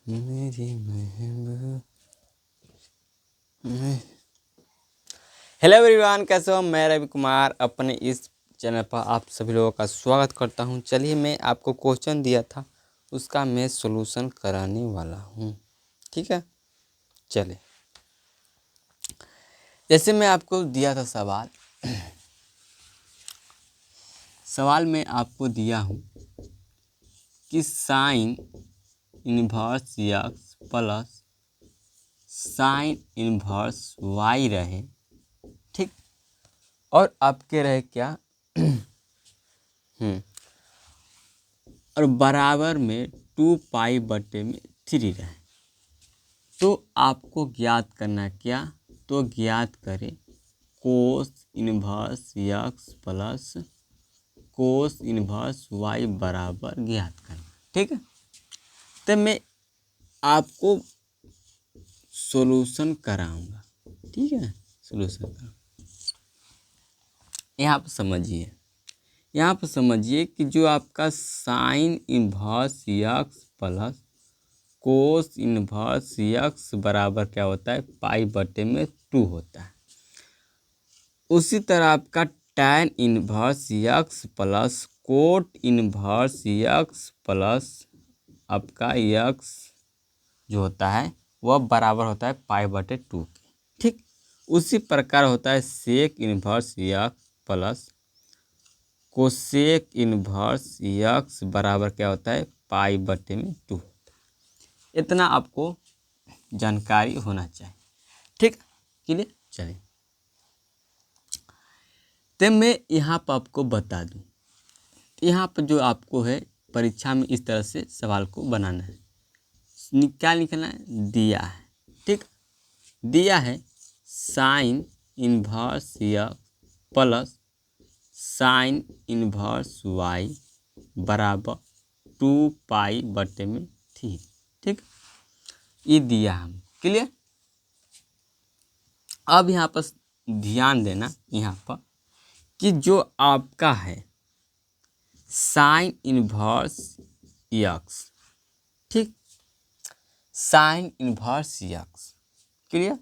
मेरी महबूब। Hello everyone, कैसे हो? मैं रवि कुमार अपने इस चैनल पर आप सभी लोगों का स्वागत करता हूं। चलिए, मैं आपको क्वेश्चन दिया था, उसका मैं सॉल्यूशन कराने वाला हूं। ठीक है, चलिए। जैसे मैं आपको दिया था सवाल में आपको दिया हूं कि sine inverse x plus sine inverse y रहे, ठीक, और आपके रहे क्या और बराबर में 2π/3 रहे। तो आपको ज्ञात करना क्या? तो ज्ञात करें cos inverse x plus cos inverse y बराबर ज्ञात करना। ठीक है, तो मैं आपको सॉल्यूशन कराऊंगा। ठीक है, सॉल्यूशन कराऊंगा। यहाँ पर समझिए कि जो आपका sign inverse x plus cos inverse x बराबर क्या होता है? π/2 होता है। उसी तरह आपका tan inverse x plus cot inverse x plus आपका एक्स जो होता है वह बराबर होता है π/2 के। ठीक, उसी प्रकार होता है sec inverse x plus cosec inverse x बराबर क्या होता है? π/2। इतना आपको जानकारी होना चाहिए। ठीक, क्लियर? चलिए, तो मैं यहाँ पर आपको बता दूँ, यहाँ पर जो आपको है परीक्षा में इस तरह से सवाल को बनाना है। क्या लिखना है? दिया है, ठीक, दिया है sine inverse x plus sine inverse y बराबर 2π/3। ठीक, ये दिया हम। क्लियर? अब यहाँ पर ध्यान देना यहाँ पर कि जो आपका है साइन इनवर्स एक्स, ठीक, sign inverse x, clear,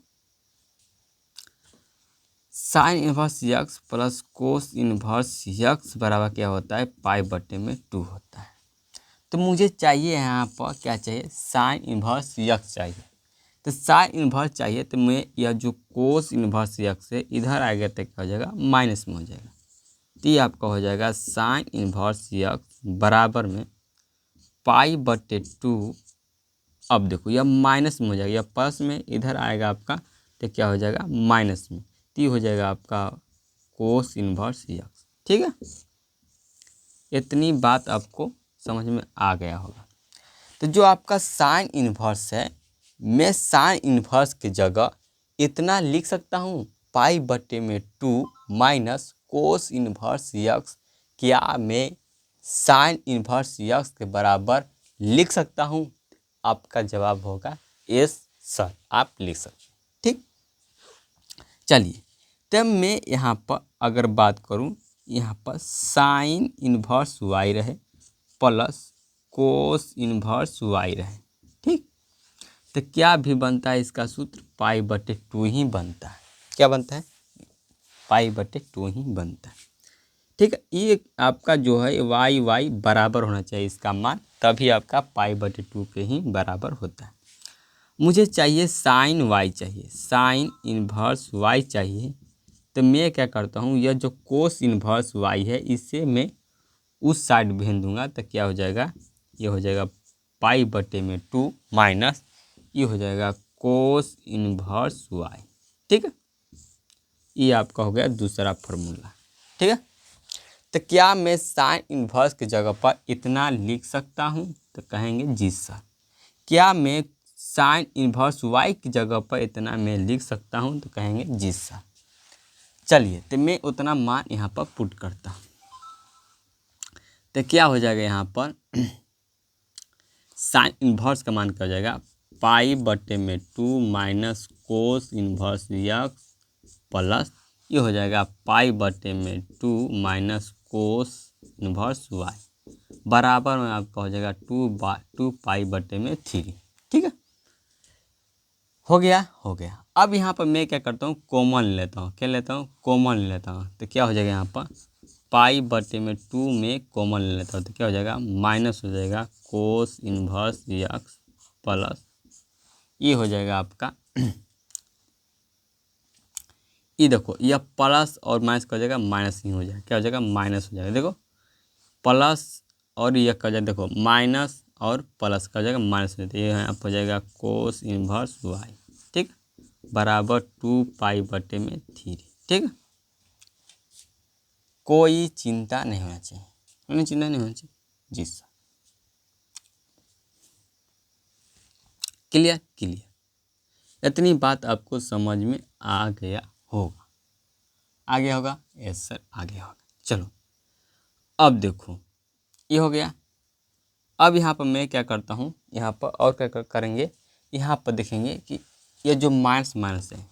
sign inverse x plus cos inverse x बराबर क्या होता है? π/2 होता है। तो मुझे चाहिए यहाँ पर क्या चाहिए? साइन इनवर्स एक्स चाहिए। तो साइन इनवर्स चाहिए तो मैं यह जो कोस इनवर्स एक्स है इधर आएगा तो क्या हो जाएगा? माइनस में हो जाएगा। तो ये आपका हो जाएगा साइन इनवर्स एक्स बराबर में π/2। अब देखो यह माइनस में हो जाएगा, यह प्लस में इधर आएगा आपका तो क्या हो जाएगा? माइनस में। तो ये हो जाएगा आपका कोस इनवर्स एक्स। ठीक है, इतनी बात आपको समझ में आ गया होगा। तो जो आपका साइन इनवर्स है, मैं साइन इनवर्स की जगह इतना लिख सकता हूँ π/2 माइनस कोस इनवर्स एक्स। क्या मैं साइन इनवर्स एक्स के बराबर लिख सकता हूँ? आपका जवाब होगा यस सर, आप लिख सकते हैं। ठीक, चलिए, तब मैं यहाँ पर अगर बात करूँ, यहाँ पर साइन इनवर्स वाई रहे प्लस कोस इनवर्स वाई रहे, ठीक, तो क्या भी बनता है इसका सूत्र? π/2 ही बनता है। क्या बनता है? π/2 ही बनता है। ठीक है, ये आपका जो है वाई बराबर होना चाहिए इसका मान, तभी आपका π/2 के ही बराबर होता है। मुझे चाहिए साइन वाई चाहिए, साइन इनवर्स वाई चाहिए। तो मैं क्या करता हूँ, यह जो कोस इनवर्स वाई है इसे मैं उस साइड भेज दूंगा तो क्या हो जाएगा? ये हो जाएगा π/2 माइनस ये हो जाएगा कोस इनवर्स वाई। ठीक है, ये आपका हो गया दूसरा फॉर्मूला। ठीक है, तो क्या मैं साइन इनवर्स की जगह पर इतना लिख सकता हूँ? तो कहेंगे जी सर। क्या मैं साइन इनवर्स वाई की जगह पर इतना मैं लिख सकता हूँ? तो कहेंगे जी सर। चलिए, तो मैं उतना मान यहाँ पर पुट करता हूँ। तो क्या हो जाएगा यहाँ पर? साइन इनवर्स का मान क्या हो जाएगा? π/2 minus cos inverse x plus ये हो जाएगा π/2 माइनस कोस इनवर्स वाई बराबर में आपका हो जाएगा 2π/3। ठीक है, हो गया, हो गया। अब यहाँ पर मैं क्या करता हूँ, कॉमन लेता हूँ। क्या लेता हूँ, कॉमन लेता हूँ। तो क्या हो जाएगा यहाँ पर, पाई बटे में 2 में कॉमन ले लेता हूँ तो क्या हो जाएगा, माइनस हो जाएगा कोस इन्वर्स एक्स प्लस ये हो जाएगा आपका ये देखो यह प्लस और माइनस का हो जाएगा माइनस ही हो जाएगा, क्या हो जाएगा, माइनस हो जाएगा। देखो प्लस और यह का हो जाएगा, देखो माइनस और प्लस का हो जाएगा माइनस हो जाएगा। ये यहाँ पर हो जाएगा कोस इन्वर्स वाई, ठीक, बराबर 2 पाई बटे में 3, ठीक है। कोई चिंता नहीं होना चाहिए, कोई चिंता नहीं होना चाहिए जी सर। क्लियर, क्लियर, इतनी बात आपको समझ में आ गया होगा, आ गया होगा, यस सर आ गया होगा। चलो अब देखो ये हो गया। अब यहाँ पर मैं क्या करता हूँ, यहाँ पर और क्या करेंगे, यहाँ पर देखेंगे कि ये जो माइनस माइनस है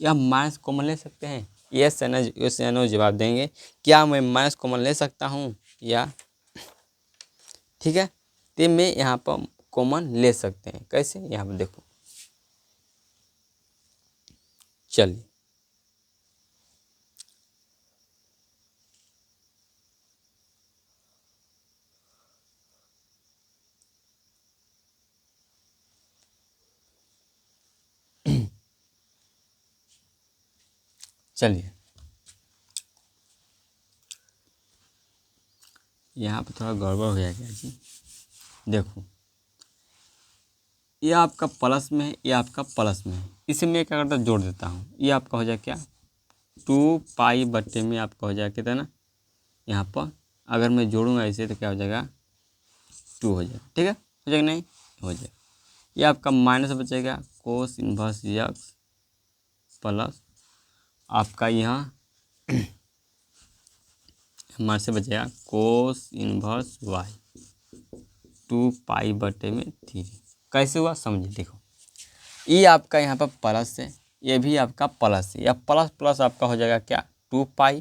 यह माइनस कॉमन ले सकते हैं। यस या नो जवाब देंगे, क्या मैं माइनस कॉमन ले सकता हूँ या, ठीक है। तो मैं यहाँ पर कॉमन ले सकते हैं, कैसे, यहाँ पर देखो, चलिए चलिए यहाँ पर थोड़ा गड़बड़ हो गया क्या जी, देखो ये आपका प्लस में है, ये आपका प्लस में है, इसे मैं क्या करता जोड़ देता हूँ। ये आपका हो जाए क्या, 2 पाई बट्टे में आपका हो जाए कितना, यहाँ पर अगर मैं जोड़ूंगा इसे तो क्या हो जाएगा, 2 हो जाएगा, ठीक है, हो जाएगा, नहीं हो जाएगा। ये आपका माइनस बचेगा कोस इन्वर्स एक्स प्लस आपका यहाँ हमारे से बचेगा कोस इन्वर्स वाई 2 पाई बटे में 3। कैसे हुआ समझिए, देखो ये आपका यहाँ पर प्लस है, ये भी आपका प्लस है, या प्लस प्लस आपका हो जाएगा क्या, 2 पाई,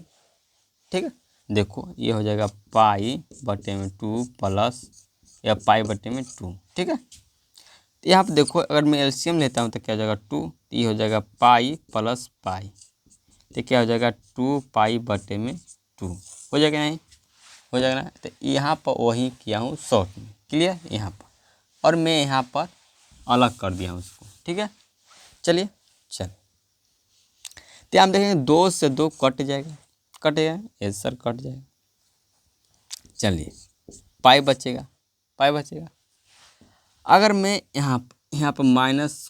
ठीक है। देखो ये हो जाएगा पाई बटे में 2 प्लस या पाई बटे में 2, ठीक है। तो यहाँ पर देखो अगर मैं एलसीएम लेता हूँ तो क्या हो जाएगा 2, तो ये हो जाएगा पाई प्लस पाई, तो क्या हो जाएगा 2 पाई बटे में 2, हो जाएगा, नहीं हो जाएगा ना। तो यहाँ पर वही किया हूँ शॉर्ट में, क्लियर, यहाँ पर, और मैं यहाँ पर अलग कर दिया हूँ उसको, ठीक है। चलिए चल, तो हम देखेंगे 2 से 2 कट जाएगा, कटेगा, यस सर कट जाएगा। चलिए पाई बचेगा, पाई बचेगा। अगर मैं यहाँ पर माइनस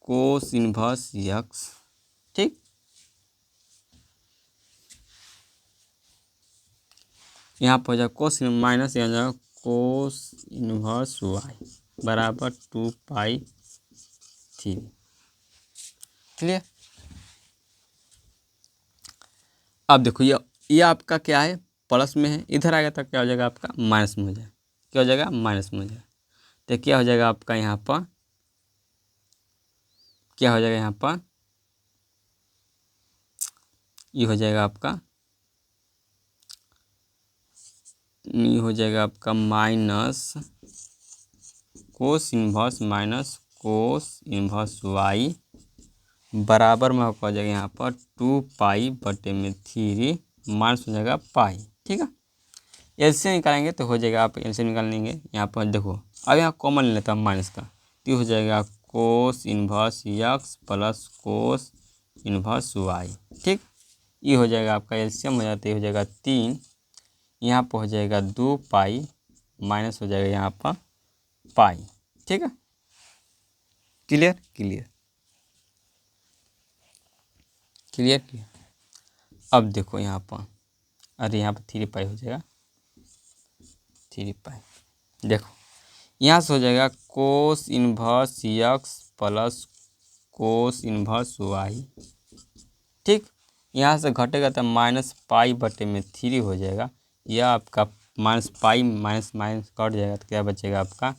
कोस इन्वर्स एक्स, ठीक, यहाँ पर हो जाएगा कोस माइनस, यहाँ जाएगा कोस इन्वर्स वाई बराबर 2 पाई 3, क्लियर। अब देखो ये आपका क्या है, प्लस में है, इधर आएगा तो क्या हो जाएगा आपका माइनस में हो जाएगा, क्या हो जाएगा, माइनस में हो जाएगा। तो क्या हो जाएगा आपका यहाँ पर, क्या हो जाएगा यहाँ पर, ये हो जाएगा आपका, ये हो जाएगा आपका minus cos inverse minus cos inverse y बराबर में आपका हो जाएगा यहाँ पर 2 पाई बटे में 3 माइनस हो जाएगा पाई, ठीक है। एलसीएम निकालेंगे तो हो जाएगा, आप एलसीएम निकाल लेंगे। यहाँ पर देखो अब यहाँ कॉमन ले लेता हूँ माइनस का, तो हो जाएगा cos inverse x plus cos inverse y, ठीक। ये हो जाएगा आपका एलसीएम हो जाता है, हो जाएगा 3, यहाँ पर हो जाएगा 2 पाई माइनस हो जाएगा यहाँ पर पाई, ठीक है। Clear, clear, clear, clear. अब देखो यहाँ पर, अरे यहाँ पर 3 पाई हो जाएगा, 3 पाई, देखो यहाँ से हो जाएगा cos inverse x plus cos inverse y, ठीक। यहाँ से घटेगा तो माइनस पाई बटे में 3 हो जाएगा, यह आपका minus pi minus minus cut जाएगा तो क्या बचेगा आपका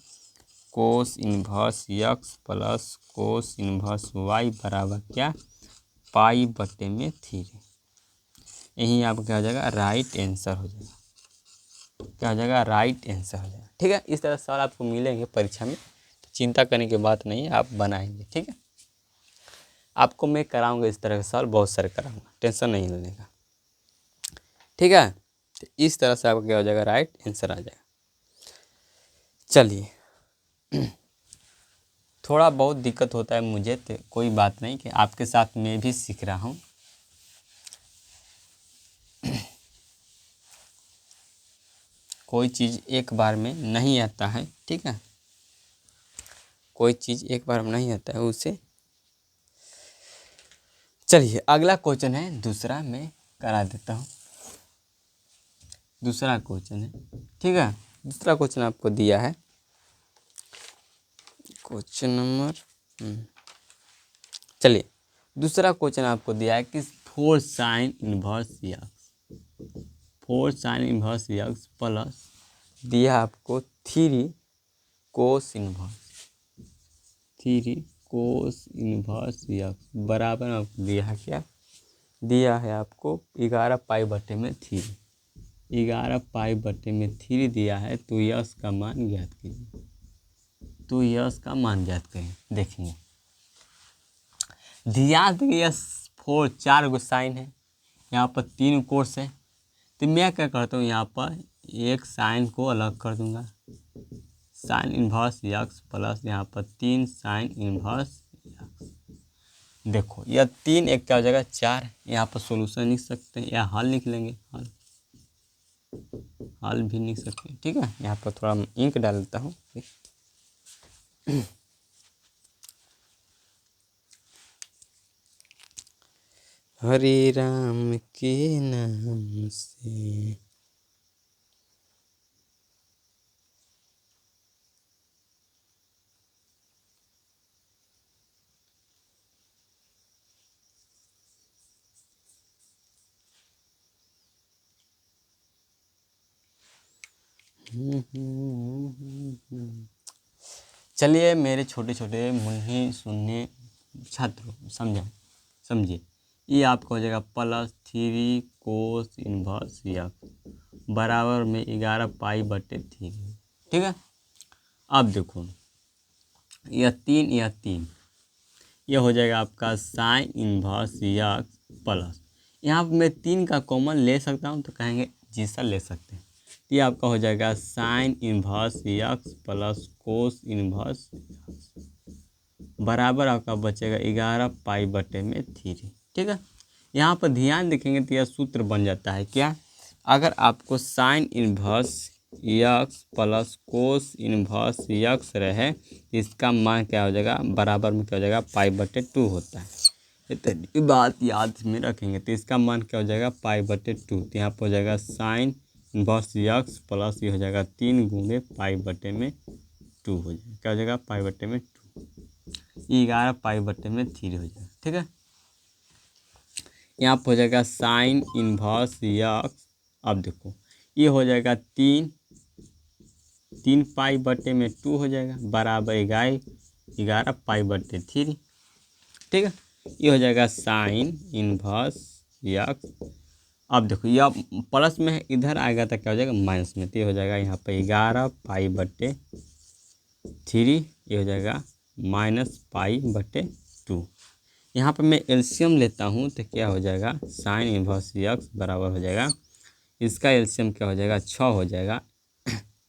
cos inverse x plus cos inverse y बराबर क्या, पाई बटे में 3। यही आपका क्या हो जाएगा, राइट आंसर हो जाएगा, क्या हो जाएगा, राइट आंसर हो जाएगा, ठीक है। इस तरह सवाल आपको मिलेंगे परीक्षा में, तो चिंता करने की बात नहीं है, आप बनाएंगे, ठीक है। आपको मैं कराऊंगा इस तरह का सवाल, बहुत सारे कराऊंगा, टेंशन नहीं लेने का, ठीक है। तो इस तरह से आपका क्या हो जाएगा, राइट आंसर आ जाएगा। चलिए थोड़ा बहुत दिक्कत होता है मुझे, तो कोई बात नहीं, कि आपके साथ मैं भी सीख रहा हूँ। कोई चीज़ एक बार में नहीं आता है, ठीक है, कोई चीज़ एक बार में नहीं आता है उसे। चलिए अगला क्वेश्चन है, दूसरा मैं करा देता हूँ। दूसरा क्वेश्चन है, ठीक है, दूसरा क्वेश्चन आपको दिया है, क्वेश्चन नंबर चलिए दूसरा क्वेश्चन आपको दिया है कि 4 sign inverse x, 4 sign inverse x plus दिया आपको 3 कोस इनवर्स, 3 कोस इनवर्स एक्स बराबर आपको दिया है क्या, दिया है आपको 11 पाई बटे में 3, 11 पाई बटे में 3 दिया है। तो यश का मान ज्ञात कीजिए, तो यश का मान ज्ञात करें। देखेंगे ध्यान देंगे, यस 4 4 गो साइन है, यहाँ पर 3 कोस है, तो मैं क्या करता हूँ, यहाँ पर एक साइन को अलग कर दूंगा, साइन इन्वर्स एक्स प्लस यहाँ पर 3 साइन इन्वर्स एक्स। देखो यह 3 एक क्या हो जाएगा 4, यहाँ पर सॉल्यूशन लिख सकते हैं या हल लिख लेंगे, हल भी लिख सकते हैं, ठीक है। यहाँ पर थोड़ा इंक डाल देता हूँ। हरे राम के नाम से चलिए मेरे छोटे छोटे मुन्ने सुनने छात्रों समझिए, ये आपका हो जाएगा प्लस 3 कोस इनवर्स एक्स बराबर में 11 पाई बटे 3, ठीक है। अब देखो यह 3 यह 3, यह हो जाएगा आपका साइन इनवर्स एक्स प्लस, यहाँ पर मैं 3 का कॉमन ले सकता हूँ, तो कहेंगे जी सर ले सकते हैं। ये आपका हो जाएगा sign inverse x plus cos inverse बराबर आपका बचेगा 11 पाई बटे में 3, ठीक है। यहाँ पर ध्यान देखेंगे तो यह सूत्र बन जाता है क्या, अगर आपको sign inverse x plus cos inverse x रहे, इसका मान क्या हो जाएगा, बराबर में क्या हो जाएगा पाई बटे 2 होता है। इतनी बात याद में रखेंगे तो इसका मान क्या हो जाएगा पाई बटे 2, तो यहाँ पर हो जाएगा साइन इनवर्स एक्स प्लस ये हो जाएगा 3 गुणे पाई बटे में 2 हो जाएगा, क्या हो जाएगा पाई बटे में 2, 11 पाई बटे में 3 हो जाएगा, ठीक है। यहाँ पर हो जाएगा साइन इनवर्स एक्स, अब देखो ये हो जाएगा 3 पाई बटे में 2 हो जाएगा बराबर 11 पाई बटे 3, ठीक है। ये हो जाएगा साइन इनवर्स एक्स, अब देखो यह प्लस में है, इधर आएगा तो क्या हो जाएगा माइनस में, तो ये हो जाएगा यहाँ पर 11 पाई बटे 3, ये हो जाएगा माइनस पाई बटे 2। यहाँ पर मैं एलसीएम लेता हूँ तो क्या हो जाएगा साइन इनवर्स एक्स बराबर हो जाएगा, इसका एलसीएम क्या हो जाएगा 6 हो जाएगा,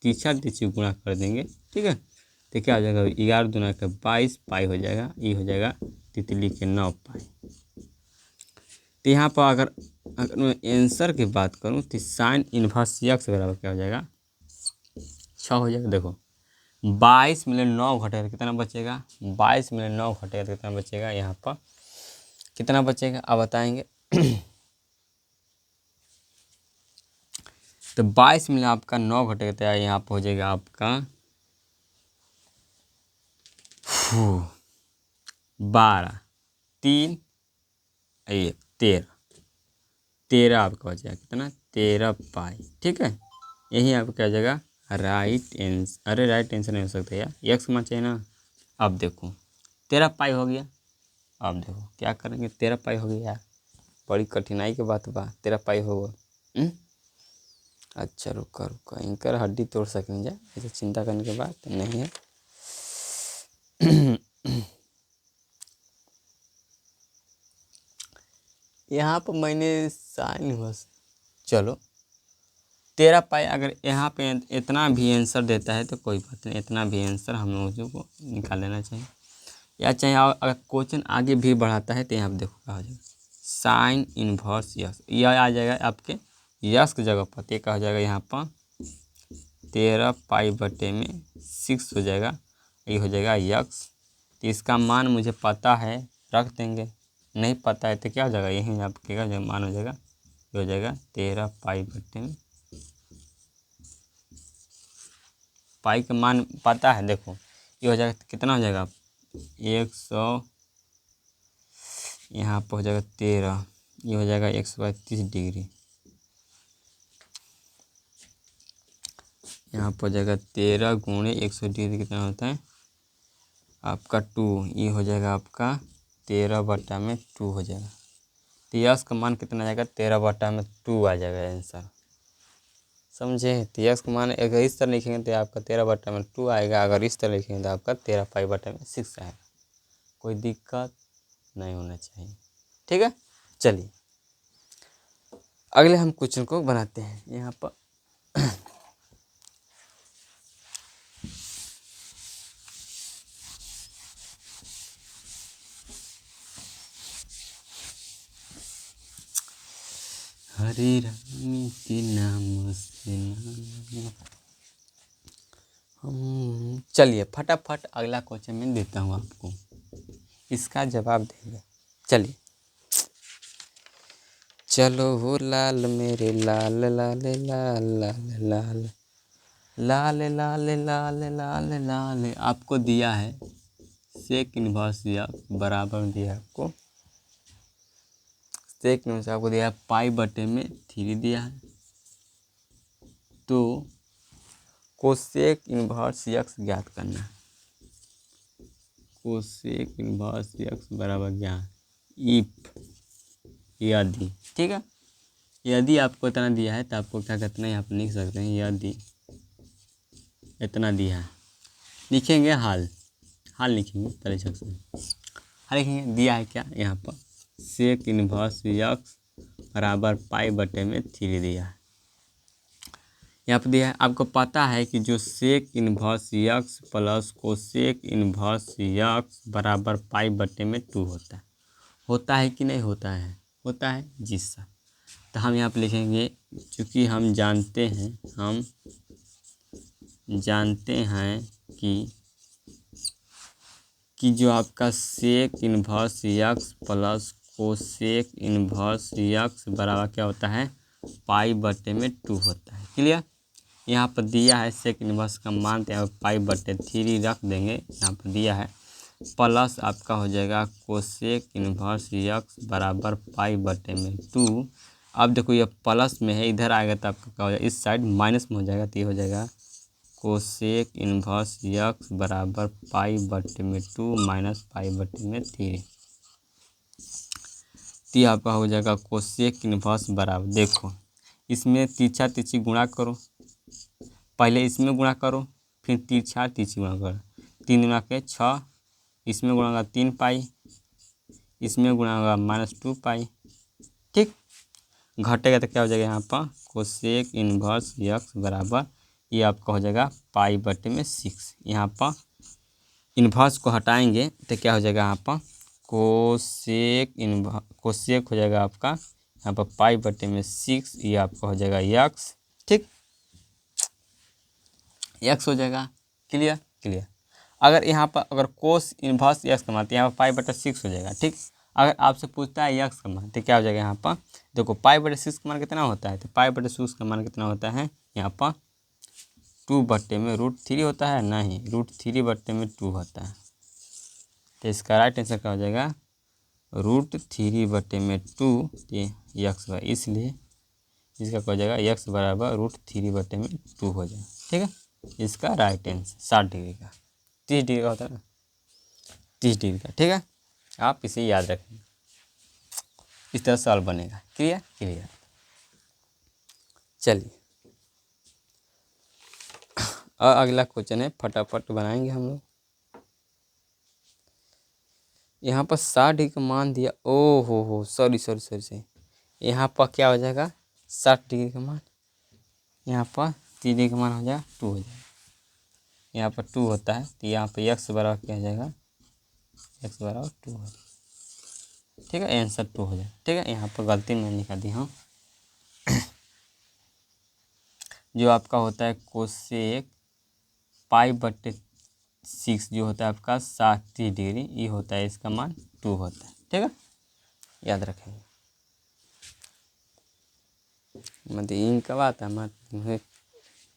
तीसरा तीसरी गुणा कर देंगे, ठीक है। तो क्या हो जाएगा 11 दूना का 22 पाई हो जाएगा, ये हो जाएगा तितली के 9 पाई। तो यहाँ पर अगर मैं आंसर की बात करूँ तो साइन इनवर्स एक्स बराबर क्या हो जाएगा 6 हो जाएगा। देखो 22 में 9 घटेगा तो कितना बचेगा, 22 में 9 घटेगा तो कितना बचेगा, यहाँ पर कितना बचेगा अब बताएंगे। तो 22 में आपका 9 घटेगा तो यहाँ पर हो जाएगा आपका 12 3 1 13 आपका हो जाएगा कितना 13 पाई, ठीक है। यही आपका क्या हो जाएगा राइट आंसर। अरे राइट आंसर नहीं हो सकता यार, एक्स मान चाहिए ना। अब देखो 13 पाई हो गया, अब देखो क्या करेंगे 13 पाई हो गया यार, बड़ी कठिनाई की बात बा 13 पाई होगा। अच्छा रुका रुका, इनकर हड्डी तोड़ सकेंगे, ऐसे चिंता करने की बात नहीं है। यहाँ पर मैंने साइन बस, चलो 13 पाई अगर यहाँ पे इतना भी आंसर देता है तो कोई बात नहीं, इतना भी आंसर हम लोगों को निकाल लेना चाहिए। या चाहे अगर क्वेश्चन आगे भी बढ़ाता है तो यहाँ पर देखो क्या हो जाएगा, साइन इनवर्स यक्स, यह आ जाएगा आपके यक्स की जगह पर, क्या हो जाएगा यहाँ पर 13 पाई बटे में 6 हो जाएगा, ये हो जाएगा यक्स। तो इसका मान मुझे पता है, रख देंगे, नहीं पता है तो क्या हो जाएगा, यही आपके का मान हो जाएगा, ये हो जाएगा 13 पाई बटे में, पाई का मान पता है, देखो ये हो जाएगा कितना हो जाएगा 100, यहाँ पर हो जाएगा 13, ये हो जाएगा 130 डिग्री, यहाँ पर हो जाएगा 13 गुणे 100 डिग्री कितना होता है आपका 2, ये हो जाएगा आपका 13 बटा में 2 हो जाएगा। तो यक्स का मान कितना आ जाएगा 13 बटा में 2 आ जाएगा आंसर, समझे। तो यक्स का मान अगर इस तरह लिखेंगे तो आपका 13 बटा में 2 आएगा, अगर इस तरह लिखेंगे तो आपका 13 पाई बटा में 6 आएगा, कोई दिक्कत नहीं होना चाहिए, ठीक है। चलिए अगले हम क्वेश्चन को बनाते हैं। यहाँ पर हरे राम के नाम से हम, चलिए फटाफट अगला क्वेश्चन मैं देता हूँ आपको, इसका जवाब देंगे। चलिए, चलो हो लाल मेरे लाल लाल लाल लाल लाल लाल लाल लाल लाल लाल, आपको दिया है सेक इनवर्स यक्स बराबर दिया है आपको, सेक इनवर्स आपको दिया है पाई बटे में 3 दिया है, तो कोसेक इनवर्स यक्स ज्ञात करना है। कोसेक इनवर्स यक्स बराबर ज्ञात इफ, यदि, ठीक है, यदि आपको इतना दिया है तो आपको क्या करना है, यहाँ पर लिख सकते हैं यदि इतना दिया है, लिखेंगे हाल, हाल लिखेंगे पहले सेक्शन, हाल लिखेंगे, दिया है क्या यहाँ पर सेक इनवर्स यक्स बराबर पाई बटे में 3 दिया है। यहाँ पर दिया है, आपको पता है कि जो sec inverse x plus cosec inverse x बराबर पाई बटे में 2 होता है कि नहीं होता है, होता है जी सर। तो हम यहाँ पर लिखेंगे, चूँकि हम जानते हैं कि जो आपका sec inverse x plus cosec inverse x बराबर क्या होता है पाई बटे में 2 होता है, क्लियर। यहाँ पर दिया है सेक इनवर्स का मान, तो यहाँ पर पाई बटे 3 रख देंगे, यहाँ पर दिया है प्लस आपका हो जाएगा कोसेक इनवर्स यक्स बराबर पाई बटे में 2। अब देखो ये प्लस में है, इधर आएगा तो आपका क्या हो जाएगा, इस साइड माइनस में हो जाएगा, तो ये हो जाएगा कोसेक इनवर्स यक्स बराबर पाई बटे में 2 माइनस पाई बटे में 3। तो आपका हो जाएगा कोसेक इनवर्स बराबर, देखो इसमें तिरछा तिरछी गुणा करो, पहले इसमें गुणा करो फिर तिरछा तिरछी गुणा करो, 3 गुणा के 6, इसमें गुणा होगा 3 पाई, इसमें गुणा होगा -2 पाई, ठीक। घटेगा तो क्या हो जाएगा यहाँ पर कोसेक इनवर्स यक्स बराबर, ये आपका हो जाएगा पाई बटे में 6। यहाँ पर इन्वर्स को हटाएंगे तो क्या हो जाएगा, यहाँ पर कोसेक हो जाएगा आपका यहाँ पर पाई बटे में 6, ये आपका हो जाएगा यक्स, ठीक, यक्स हो जाएगा, क्लियर क्लियर। अगर यहाँ पर अगर कोस इन्वर्स यक्स का मान तो यहाँ पर पाई बटे 6 हो जाएगा, ठीक। अगर आपसे पूछता है यक्स का मान तो क्या हो जाएगा, यहाँ पर देखो पाई बटे 6 का मान कितना होता है, तो पाई बटे 6 का मान कितना होता है, यहाँ पर 2 बटे में √3 होता है, नहीं √3 बटे में 2 होता है, तो इसका राइट आंसर क्या हो जाएगा √3 बटे में 2, ये यक्स है, इसलिए इसका क्या हो जाएगा यक्स बराबर √3 बटे में 2 हो जाएगा, ठीक है। इसका राइट आंसर 60 डिग्री का, 30 डिग्री का होता है ना, 30 डिग्री का, ठीक है। आप इसे याद रखें, इस तरह सॉल्व बनेगा, क्लियर क्लियर। चलिए और अगला क्वेश्चन है, फटाफट बनाएंगे हम लोग। यहाँ पर 60 का मान दिया। ओ हो सॉरी सॉरी सॉरी सॉरी, यहाँ पर क्या हो जाएगा 60 का मान, यहाँ पर 3 का मान हो जाएगा 2 हो जाएगा, यहाँ पर 2 होता है तो यहाँ पर x बराबर क्या हो जाएगा, x बराबर 2 हो जाएगा। ठीक है, आंसर 2 हो जाएगा। ठीक है, यहाँ पर गलती मैंने लिखा दी हूँ। जो आपका होता है कोसेक π/6 जो होता है आपका 60 डिग्री, ये होता है, इसका मान 2 होता है। ठीक है, याद रखेंगे। मतलब इन कब आता है मुझे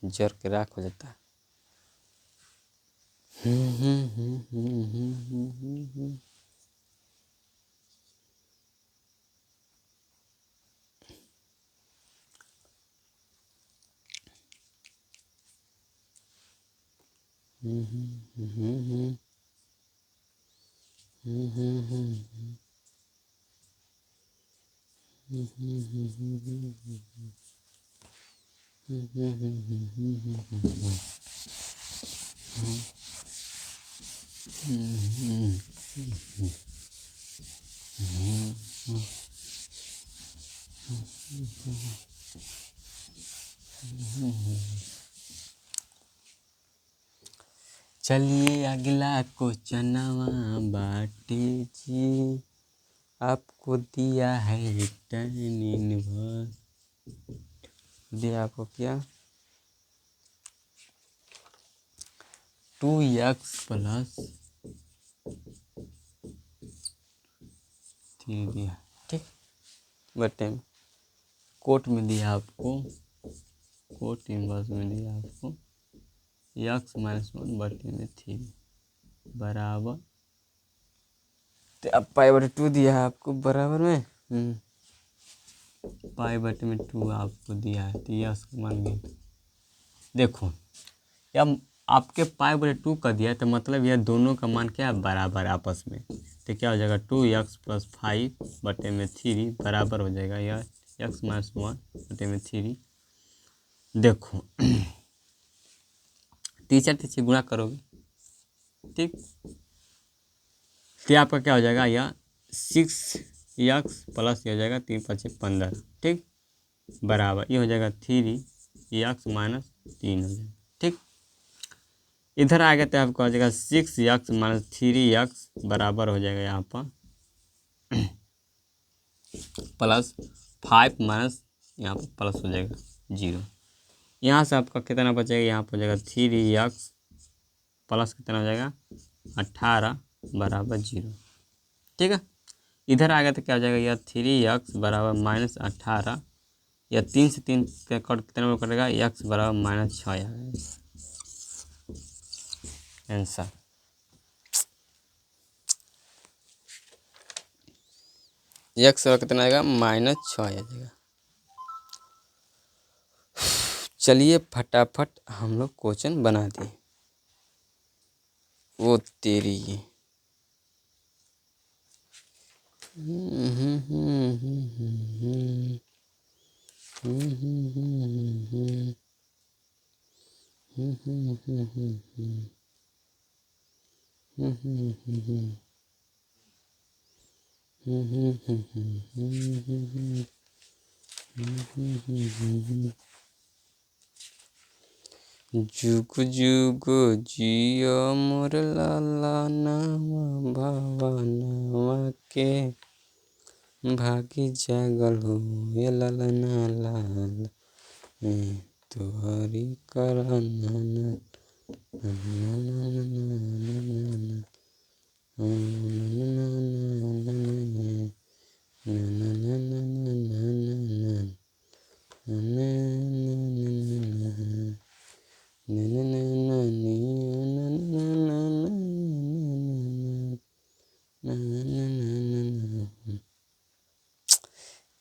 जर के राख हो जाता है। चलिए अगला क्वेश्चनवा बाटे जी, आपको दिया है tan इनवर्स, दिया आपको क्या 2x + 3 दिया। ठीक, बटे में कोट में दिया आपको, कोट इनवर्स में दिया आपको x - 1/3 बराबर, तो अब π/2 दिया है आपको बराबर में π/2 आपको दिया है, तो यस मान गया। देखो अब आपके π/2 का दिया है, तो मतलब यह दोनों का मान क्या है, बराबर आपस में। तो क्या हो जाएगा 2x + 5/3 बराबर हो जाएगा यह x - 1/3। देखो 3 गुणा करोगे, ठीक, तो आपका क्या हो जाएगा, यह 6x प्लस ये हो जाएगा 3 × 5 = 15। ठीक, बराबर ये हो जाएगा 3x - 3 हो जाएगा। ठीक, इधर आ गया तो आपको आ जाएगा 6x - 3x बराबर हो जाएगा यहाँ पर +5 माइनस यहाँ पर प्लस हो जाएगा 0। यहाँ से आपका कितना बचेगा, यहाँ पर हो जाएगा 3x प्लस कितना हो जाएगा 18 बराबर 0। ठीक है, इधर आ गया तो क्या हो जाएगा, यह 3x बराबर -18, या 3 से 3 का कट कितना में कटेगा, x बराबर -6 आएगा आंसर। x बराबर कितना आएगा, -6 आ जाएगा। चलिए फटाफट हम लोग क्वेश्चन बना दिए। वो तेरी जुग जुग जियो मोर लाला नामा भवनवा के भागी जागल हो ये लालना लाल तुहरी करना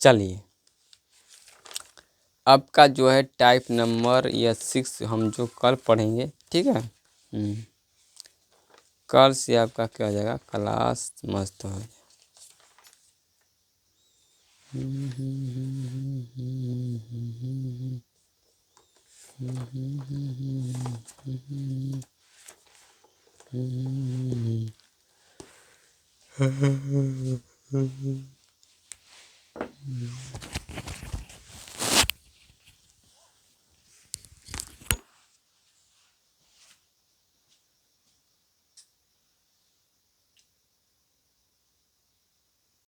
चलिए अब का जो है टाइप नंबर या 6 हम जो कल पढ़ेंगे, ठीक है। कल से आपका क्या हो जाएगा, क्लास मस्त हो जाएगा।